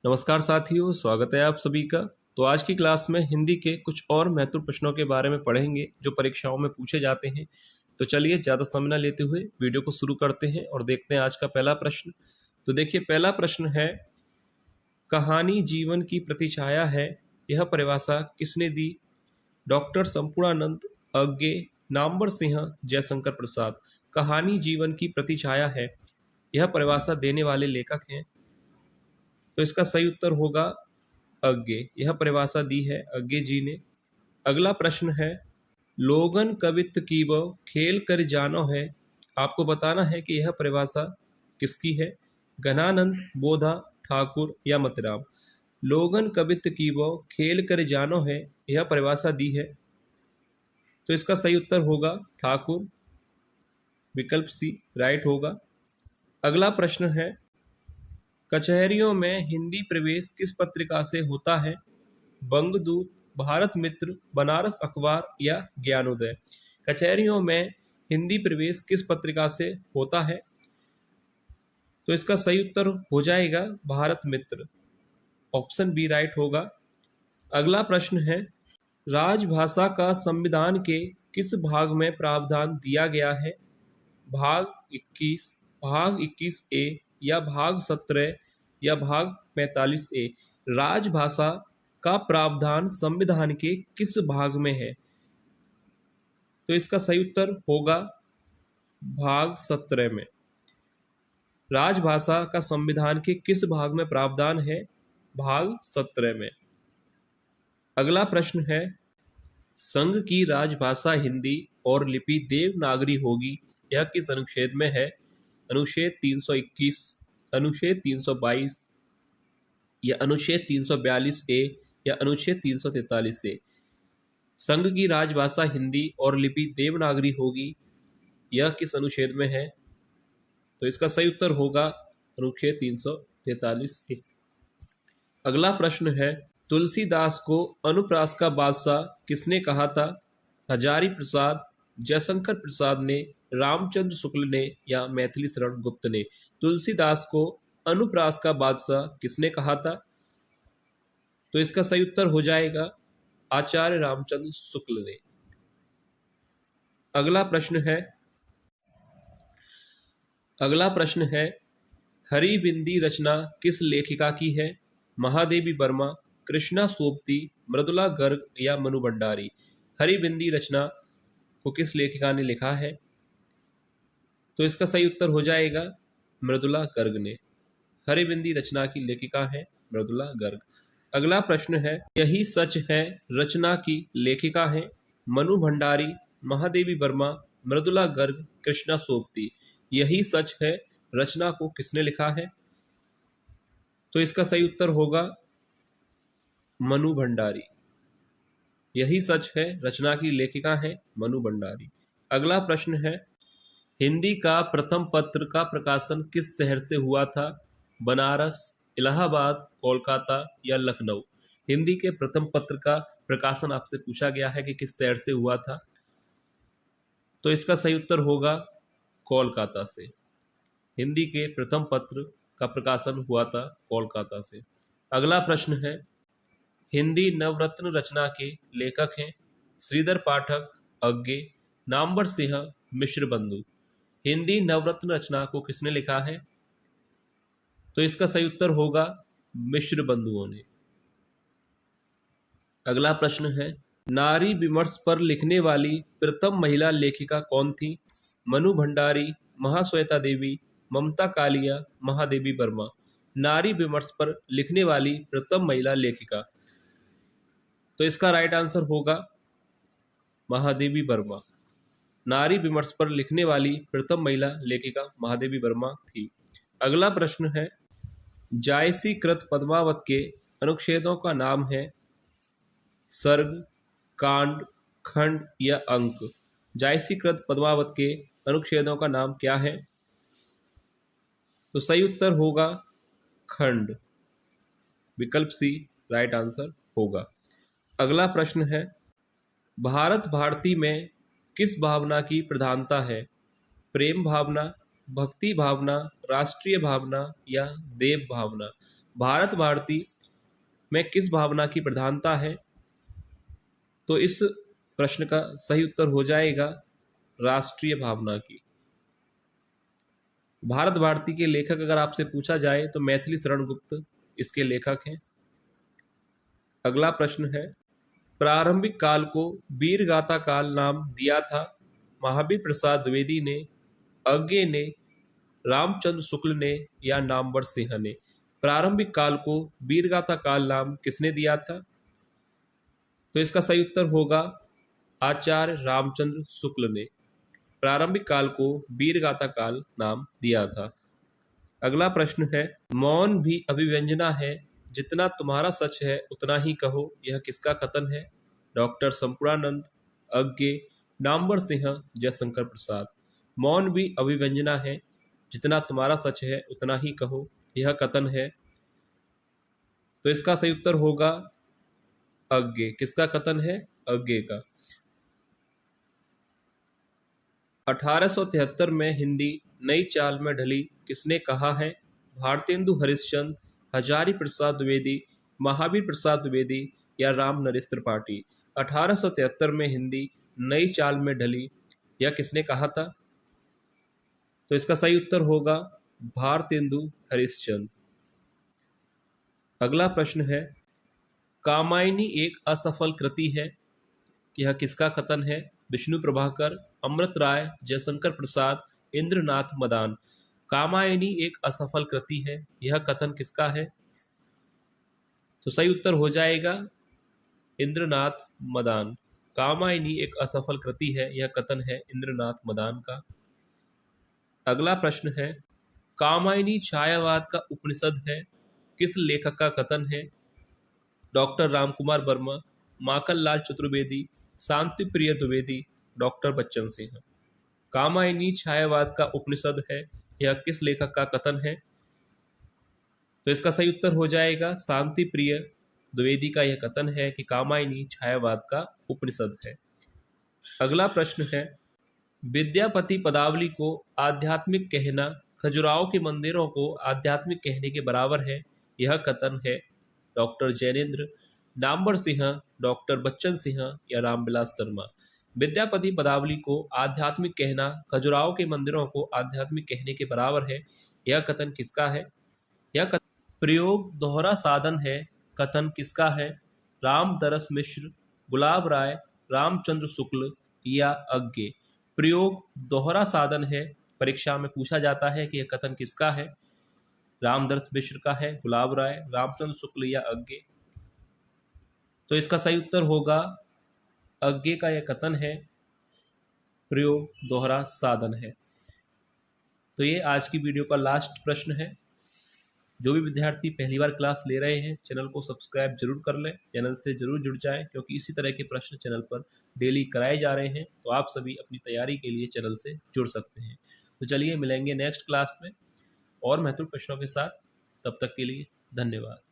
नमस्कार साथियों, स्वागत है आप सभी का। तो आज की क्लास में हिंदी के कुछ और महत्वपूर्ण प्रश्नों के बारे में पढ़ेंगे जो परीक्षाओं में पूछे जाते हैं। तो चलिए ज़्यादा समय न लेते हुए वीडियो को शुरू करते हैं और देखते हैं आज का पहला प्रश्न। तो देखिए, पहला प्रश्न है, कहानी जीवन की प्रतिछाया है, यह परिभाषा किसने दी? डॉक्टर संपूर्णानंद, अज्ञे, नामवर सिंह, जयशंकर प्रसाद। कहानी जीवन की प्रतिछाया है, यह परिभाषा देने वाले लेखक हैं। तो इसका सही उत्तर होगा अज्ञे। यह परिभाषा दी है अज्ञे जी ने। अगला प्रश्न है, लोगन कवित्व की वो खेल कर जानो है। आपको बताना है कि यह परिभाषा किसकी है? घनानंद, बोधा, ठाकुर या मतिराम। लोगन कवित्व की वो खेल कर जानो है, यह परिभाषा दी है। तो इसका सही उत्तर होगा ठाकुर। विकल्प सी राइट होगा। अगला प्रश्न है, कचहरियों में हिंदी प्रवेश किस पत्रिका से होता है? बंगदूत, भारत मित्र, बनारस अखबार या ज्ञानोदय। कचहरियों में हिंदी प्रवेश किस पत्रिका से होता है? तो इसका सही उत्तर हो जाएगा भारत मित्र। ऑप्शन बी राइट होगा। अगला प्रश्न है, राजभाषा का संविधान के किस भाग में प्रावधान दिया गया है? भाग 21, भाग 21A या भाग 17 या भाग 45A। राजभाषा का प्रावधान संविधान के किस भाग में है? तो इसका सही उत्तर होगा भाग 17 में। राजभाषा का संविधान के किस भाग में प्रावधान है? भाग 17 में। अगला प्रश्न है, संघ की राजभाषा हिंदी और लिपि देवनागरी होगी, यह किस अनुच्छेद में है? अनुच्छेद 321, अनुच्छेद 322 या अनुच्छेद 342A या अनुच्छेद 343A। संघ की राजभाषा हिंदी और लिपि देवनागरी होगी, यह किस अनुच्छेद में है? तो इसका सही उत्तर होगा अनुच्छेद 343A। अगला प्रश्न है, तुलसीदास को अनुप्रास का बादशाह किसने कहा था? हजारी प्रसाद, जयशंकर प्रसाद ने, रामचंद्र शुक्ल ने या मैथिली शरण गुप्त ने। तुलसीदास को अनुप्रास का बादशाह किसने कहा था? तो इसका सही उत्तर हो जाएगा आचार्य रामचंद्र शुक्ल ने। अगला प्रश्न है, हरिबिंदी रचना किस लेखिका की है? महादेवी वर्मा, कृष्णा सोबती, मृदुला गर्ग या मनु भंडारी। हरिबिंदी रचना को किस लेखिका ने लिखा है? तो इसका सही उत्तर हो जाएगा मृदुला गर्ग ने। हरिबिंदी रचना की लेखिका है मृदुला गर्ग। अगला प्रश्न है, यही सच है रचना की लेखिका है? मनु भंडारी, महादेवी वर्मा, मृदुला गर्ग, कृष्णा सोबती। यही सच है रचना को किसने लिखा है? तो इसका सही उत्तर होगा मनु भंडारी। यही सच है रचना की लेखिका है मनु भंडारी। अगला प्रश्न है, हिंदी का प्रथम पत्र का प्रकाशन किस शहर से हुआ था? बनारस, इलाहाबाद, कोलकाता या लखनऊ। हिंदी के प्रथम पत्र का प्रकाशन आपसे पूछा गया है कि किस शहर से हुआ था। तो इसका सही उत्तर होगा कोलकाता से। हिंदी के प्रथम पत्र का प्रकाशन हुआ था कोलकाता से। अगला प्रश्न है, हिंदी नवरत्न रचना के लेखक हैं? श्रीधर पाठक, अज्ञे, नामवर सिंह, मिश्र बंधु। हिंदी नवरत्न रचना को किसने लिखा है? तो इसका सही उत्तर होगा मिश्र बंधुओं ने। अगला प्रश्न है, नारी विमर्श पर लिखने वाली प्रथम महिला लेखिका कौन थी? मनु भंडारी, महाश्वेता देवी, ममता कालिया, महादेवी वर्मा। नारी विमर्श पर लिखने वाली प्रथम महिला लेखिका। तो इसका राइट आंसर होगा महादेवी वर्मा। नारी विमर्श पर लिखने वाली प्रथम महिला लेखिका महादेवी वर्मा थी। अगला प्रश्न है, जायसी कृत पद्मावत के अनुच्छेदों का नाम है? सर्ग, कांड, खंड या अंक। जायसी कृत पद्मावत के अनुच्छेदों का नाम क्या है? तो सही उत्तर होगा खंड। विकल्प सी राइट आंसर होगा। अगला प्रश्न है, भारत भारती में किस भावना की प्रधानता है? प्रेम भावना, भक्ति भावना, राष्ट्रीय भावना या देव भावना। भारत भारती में किस भावना की प्रधानता है? तो इस प्रश्न का सही उत्तर हो जाएगा राष्ट्रीय भावना की। भारत भारती के लेखक अगर आपसे पूछा जाए तो मैथिली शरण गुप्त इसके लेखक हैं। अगला प्रश्न है, प्रारंभिक काल को वीरगाथा काल नाम दिया था महावीर प्रसाद द्विवेदी ने, अज्ञे ने, रामचंद्र शुक्ल ने या नामवर सिंह ने? प्रारंभिक काल को वीरगाथा काल नाम किसने दिया था? तो इसका सही उत्तर होगा आचार्य रामचंद्र शुक्ल ने प्रारंभिक काल को वीरगाथा काल नाम दिया था। अगला प्रश्न है, मौन भी अभिव्यंजना है, जितना तुम्हारा सच है उतना ही कहो, यह किसका कथन है? डॉक्टर संपूर्णानंद, अज्ञे, नामवर सिंह, जयशंकर प्रसाद। मौन भी अभिव्यंजना है, जितना तुम्हारा सच है उतना ही कहो, यह कथन है। तो इसका सही उत्तर होगा अज्ञे। किसका कथन है? अज्ञे का। 1873 में हिंदी नई चाल में ढली किसने कहा है? भारतेंदु हरिश्चंद्र, हजारी प्रसाद द्विवेदी, महावीर प्रसाद द्विवेदी या राम नरेश त्रिपाठी? 1873 में हिंदी नई चाल में ढली यह किसने कहा था? तो इसका सही उत्तर होगा भारतेंदु हरिश्चंद्र। अगला प्रश्न है, कामायनी एक असफल कृति है, यह किसका कथन है? विष्णु प्रभाकर, अमृत राय, जयशंकर प्रसाद, इंद्रनाथ मदान। कामायनी एक असफल कृति है, यह कथन किसका है? तो सही उत्तर हो जाएगा इंद्रनाथ मदान। कामायनी एक असफल कृति है, यह कथन है इंद्रनाथ मदान का। अगला प्रश्न है, कामायनी छायावाद का उपनिषद है, किस लेखक का कथन है? डॉक्टर रामकुमार वर्मा, माखन लाल चतुर्वेदी, शांति प्रिय द्विवेदी, डॉक्टर बच्चन सिंह। कामायनी छायावाद का उपनिषद है, यह किस लेखक का कथन है? तो इसका सही उत्तर हो जाएगा शांति प्रिय द्विवेदी का यह कथन है कि कामायनी छायावाद का उपनिषद है। अगला प्रश्न है, विद्यापति पदावली को आध्यात्मिक कहना खजुराहो के मंदिरों को आध्यात्मिक कहने के बराबर है, यह कथन है डॉक्टर जैनेन्द्र, नामवर सिंह, डॉक्टर बच्चन सिंह या रामविलास शर्मा। विद्यापति पदावली को आध्यात्मिक कहना खजुराहो के मंदिरों को आध्यात्मिक कहने के बराबर है, यह कथन किसका है? यह कथन प्रयोग दोहरा साधन है, कथन किसका है? रामदरस मिश्र, गुलाब राय, रामचंद्र शुक्ल या अज्ञे? प्रयोग दोहरा साधन है, परीक्षा में पूछा जाता है कि यह कथन किसका है? रामदरस मिश्र का है, गुलाब राय, रामचंद्र शुक्ल या अज्ञे? तो इसका सही उत्तर होगा अज्ञे का यह कथन है, प्रयोग दोहरा साधन है। तो ये आज की वीडियो का लास्ट प्रश्न है। जो भी विद्यार्थी पहली बार क्लास ले रहे हैं, चैनल को सब्सक्राइब जरूर कर लें, चैनल से जरूर जुड़ जाएं, क्योंकि इसी तरह के प्रश्न चैनल पर डेली कराए जा रहे हैं। तो आप सभी अपनी तैयारी के लिए चैनल से जुड़ सकते हैं। तो चलिए मिलेंगे नेक्स्ट क्लास में और महत्वपूर्ण प्रश्नों के साथ। तब तक के लिए धन्यवाद।